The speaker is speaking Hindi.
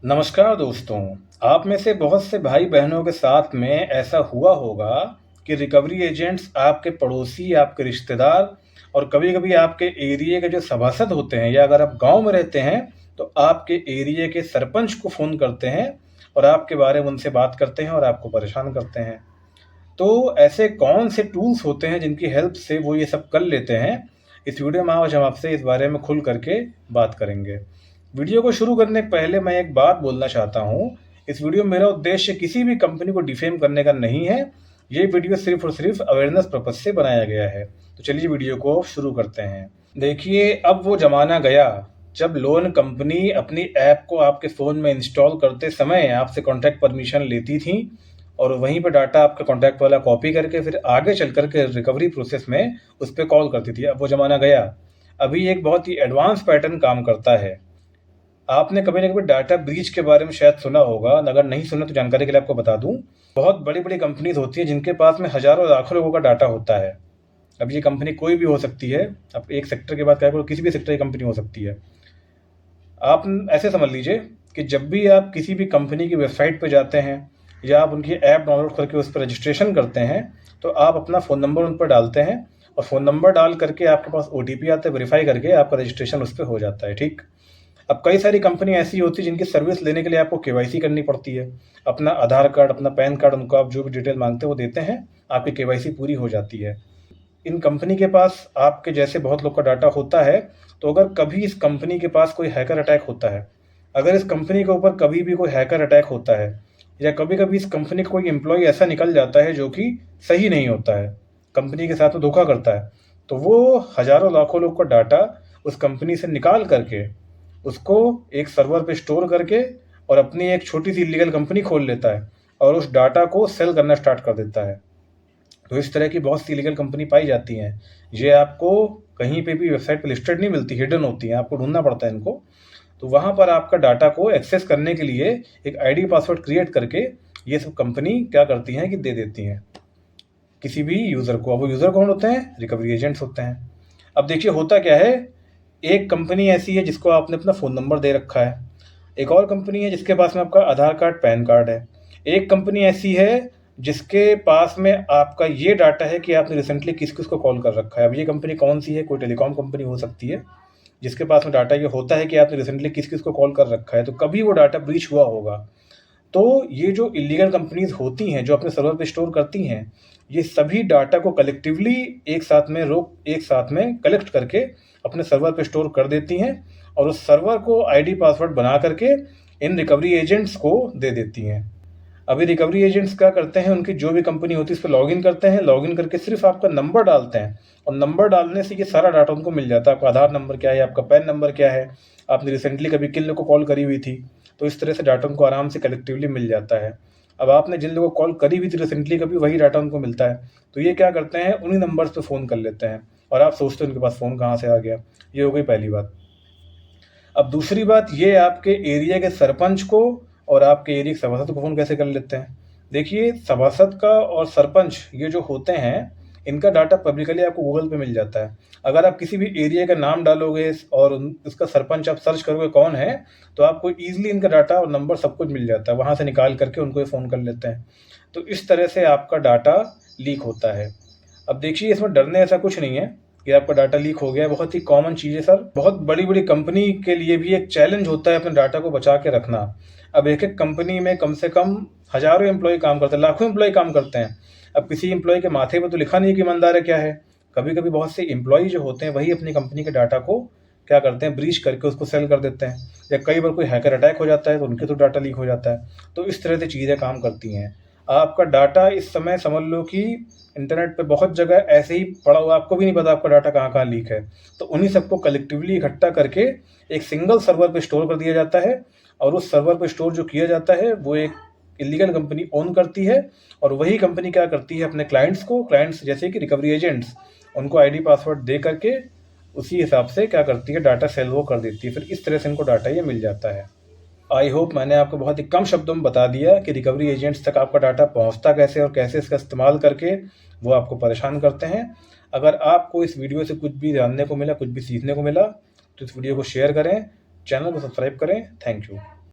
नमस्कार दोस्तों। आप में से बहुत से भाई बहनों के साथ में ऐसा हुआ होगा कि रिकवरी एजेंट्स आपके पड़ोसी, आपके रिश्तेदार और कभी-कभी आपके एरिया के जो सभासद होते हैं, या अगर आप गांव में रहते हैं तो आपके एरिया के सरपंच को फ़ोन करते हैं और आपके बारे में उनसे बात करते हैं और आपको परेशान करते हैं। तो ऐसे कौन से टूल्स होते हैं जिनकी हेल्प से वो ये सब कर लेते हैं? इस वीडियो में आज हम आपसे इस बारे में खुल करके बात करेंगे। वीडियो को शुरू करने के पहले मैं एक बात बोलना चाहता हूँ। इस वीडियो में मेरा उद्देश्य किसी भी कंपनी को डिफेम करने का नहीं है। ये वीडियो सिर्फ और सिर्फ अवेयरनेस पर्पज से बनाया गया है। तो चलिए वीडियो को शुरू करते हैं। देखिए, अब वो ज़माना गया जब लोन कंपनी अपनी ऐप को आपके फ़ोन में इंस्टॉल करते समय आपसे कॉन्टैक्ट परमिशन लेती थी और वहीं पे डाटा आपका कॉन्टैक्ट वाला कॉपी करके फिर आगे चल कर के रिकवरी प्रोसेस में उस पे कॉल करती थी। अब वो ज़माना गया। अभी एक बहुत ही एडवांस पैटर्न काम करता है। आपने कभी न कभी डाटा ब्रीच के बारे में शायद सुना होगा। अगर नहीं सुना तो जानकारी के लिए आपको बता दूं। बहुत बड़ी-बड़ी कंपनीज होती हैं जिनके पास में हज़ारों लाखों लोगों का डाटा होता है। अब ये कंपनी कोई भी हो सकती है। अब एक सेक्टर की बात करें तो किसी भी सेक्टर की कंपनी हो सकती है। आप ऐसे समझ लीजिए कि जब भी आप किसी भी कंपनी की वेबसाइट पे जाते हैं या आप उनकी ऐप डाउनलोड करके उस पर रजिस्ट्रेशन करते हैं, तो आप अपना फ़ोन नंबर उन पर डालते हैं और फ़ोन नंबर डाल करके आपके पास ओटीपी आता है, वेरीफाई करके आपका रजिस्ट्रेशन उस पे हो जाता है, ठीक? अब कई सारी कंपनी ऐसी होती है जिनकी सर्विस लेने के लिए आपको केवाईसी करनी पड़ती है। अपना आधार कार्ड, अपना पैन कार्ड, उनको आप जो भी डिटेल मांगते हैं वो देते हैं, आपकी केवाईसी पूरी हो जाती है। इन कंपनी के पास आपके जैसे बहुत लोग का डाटा होता है, तो अगर कभी इस कंपनी के पास कोई हैकर अटैक होता है, अगर इस कंपनी के ऊपर कभी भी कोई हैकर अटैक होता है या कभी-कभी इस कंपनी का कोई एम्प्लॉयी ऐसा निकल जाता है जो कि सही नहीं होता है, कंपनी के साथ में धोखा करता है, तो वो हज़ारों लाखों लोग का डाटा उस कंपनी से निकाल करके उसको एक सर्वर पे स्टोर करके और अपनी एक छोटी-सी इल्लीगल कंपनी खोल लेता है और उस डाटा को सेल करना स्टार्ट कर देता है। तो इस तरह की बहुत सी इलीगल कंपनी पाई जाती हैं। ये आपको कहीं पे भी वेबसाइट पे लिस्टेड नहीं मिलती, हिडन होती हैं, आपको ढूँढना पड़ता है इनको। तो वहाँ पर आपका डाटा को एक्सेस करने के लिए एक आईडी पासवर्ड क्रिएट करके ये सब कंपनी क्या करती हैं कि दे देती हैं किसी भी यूज़र को। अब वो यूज़र कौन होते हैं? रिकवरी एजेंट्स होते हैं। अब देखिए होता क्या है, एक कंपनी ऐसी है जिसको आपने अपना फ़ोन नंबर दे रखा है। एक और कंपनी है जिसके पास में आपका आधार कार्ड, पैन कार्ड है। एक कंपनी ऐसी है जिसके पास में आपका ये डाटा है कि आपने रिसेंटली किस-किस को कॉल कर रखा है। अब ये कंपनी कौन-सी है? कोई टेलीकॉम कंपनी हो सकती है, जिसके पास में डाटा ये होता है कि आपने रिसेंटली किस-किस को कॉल कर रखा है, तो कभी वो डाटा ब्रीच हुआ होगा। तो ये जो इल्लीगल कंपनीज़ होती हैं, जो अपने सर्वर पे स्टोर करती हैं, ये सभी डाटा को कलेक्टिवली एक साथ में कलेक्ट करके अपने सर्वर पे स्टोर कर देती हैं और उस सर्वर को आईडी पासवर्ड बना करके इन रिकवरी एजेंट्स को दे देती हैं। अभी रिकवरी एजेंट्स क्या करते हैं, उनकी जो भी कंपनी होती है उस पे लॉगिन करते हैं, लॉगिन करके सिर्फ़ आपका नंबर डालते हैं और नंबर डालने से ये सारा डाटा उनको मिल जाता है। आपका आधार नंबर क्या है, आपका पैन नंबर क्या है, आपने रिसेंटली कभी किन लोगों को कॉल करी हुई थी, तो इस तरह से डाटा उनको आराम से कलेक्टिवली मिल जाता है। अब आपने जिन लोगों को कॉल करी हुई थी रिसेंटली कभी, वही डाटा उनको मिलता है। तो ये क्या करते हैं, उन्हीं नंबर्स पे फ़ोन कर लेते हैं और आप सोचते हो उनके पास फ़ोन कहाँ से आ गया। ये हो गई पहली बात। अब दूसरी बात, ये आपके एरिया के सरपंच को और आपके एरिया के सभासद को फ़ोन कैसे कर लेते हैं? देखिए, सभासद का और सरपंच ये जो होते हैं, इनका डाटा पब्लिकली आपको गूगल पे मिल जाता है। अगर आप किसी भी एरिया का नाम डालोगे और उसका सरपंच आप सर्च करोगे कौन है, तो आपको ईज़िली इनका डाटा और नंबर सब कुछ मिल जाता है। वहाँ से निकाल करके उनको ये फ़ोन कर लेते हैं। तो इस तरह से आपका डाटा लीक होता है। अब देखिए, इसमें डरने ऐसा कुछ नहीं है कि आपका डाटा लीक हो गया है, बहुत ही कॉमन चीज़ है सर। बहुत बड़ी-बड़ी कंपनी के लिए भी एक चैलेंज होता है अपने डाटा को बचा के रखना। अब एक-एक कंपनी में कम से कम हज़ारों एम्प्लॉयी काम करते हैं, लाखों एम्प्लॉयी काम करते हैं। अब किसी एम्प्लॉयी के माथे पे तो लिखा नहीं है कि ईमानदार है क्या है। कभी-कभी बहुत से एम्प्लॉयी जो होते हैं वही अपनी कंपनी के डाटा को क्या करते हैं, ब्रीच करके उसको सेल कर देते हैं या कई बार कोई हैकर अटैक हो जाता है तो उनके थ्रू डाटा लीक हो जाता है। तो इस तरह से चीज़ें काम करती हैं। आपका डाटा इस समय समझ लो कि इंटरनेट पे बहुत जगह ऐसे ही पड़ा हुआ है, आपको भी नहीं पता आपका डाटा कहाँ-कहाँ लीक है। तो उन्हीं सबको कलेक्टिवली इकट्ठा करके एक सिंगल सर्वर पे स्टोर कर दिया जाता है और उस सर्वर पे स्टोर जो किया जाता है वो एक इल्लीगल कंपनी ओन करती है और वही कंपनी क्या करती है, अपने क्लाइंट्स जैसे कि रिकवरी एजेंट्स, उनको आईडी पासवर्ड दे करके उसी हिसाब से क्या करती है, डाटा सेल वो कर देती है। फिर इस तरह से इनको डाटा ये मिल जाता है। आई होप मैंने आपको बहुत ही कम शब्दों में बता दिया कि रिकवरी एजेंट्स तक आपका डाटा पहुंचता कैसे और कैसे इसका इस्तेमाल करके वो आपको परेशान करते हैं। अगर आपको इस वीडियो से कुछ भी जानने को मिला, कुछ भी सीखने को मिला, तो इस वीडियो को शेयर करें, चैनल को सब्सक्राइब करें। Thank you.